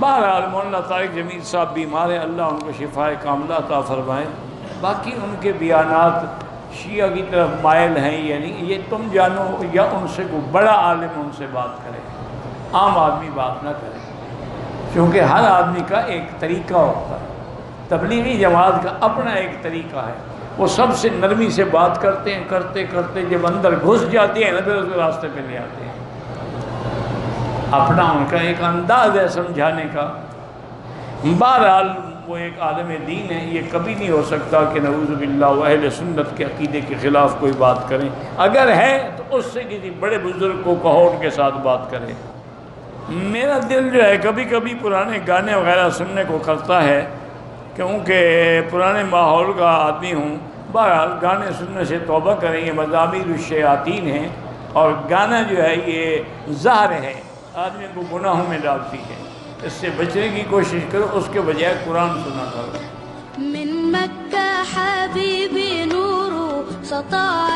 بہرحال مولانا طارق جمیل صاحب بیمار ہیں، اللہ ان کو شفاء کاملہ عطا فرمائے۔ باقی ان کے بیانات شیعہ کی طرف مائل ہیں یا نہیں یہ تم جانو، یا ان سے کوئی بڑا عالم ان سے بات کرے، عام آدمی بات نہ کرے، کیونکہ ہر آدمی کا ایک طریقہ ہوتا ہے۔ تبلیغی جماعت کا اپنا ایک طریقہ ہے، وہ سب سے نرمی سے بات کرتے ہیں، کرتے کرتے جب اندر گھس جاتے ہیں نا پھر اس کو راستے پہ لے آتے ہیں۔ اپنا ان کا ایک انداز ہے سمجھانے کا۔ بہرحال وہ ایک عالم دین ہے، یہ کبھی نہیں ہو سکتا کہ نعوذ باللہ وہ اہل سنت کے عقیدے کے خلاف کوئی بات کریں، اگر ہے تو اس سے کسی بڑے بزرگ کو کہو ان کے ساتھ بات کرے۔ میرا دل جو ہے کبھی کبھی پرانے گانے وغیرہ سننے کو کرتا ہے، کیونکہ پرانے ماحول کا آدمی ہوں۔ بہرحال گانے سننے سے توبہ کریں، یہ مزامیر الشیاطین ہیں، اور گانا جو ہے یہ زہر ہے، آدمی کو گناہوں میں ڈالتی ہے، اس سے بچنے کی کوشش کرو، اس کے بجائے قرآن سنا کرو۔ من مکہ حبیبی نور سطع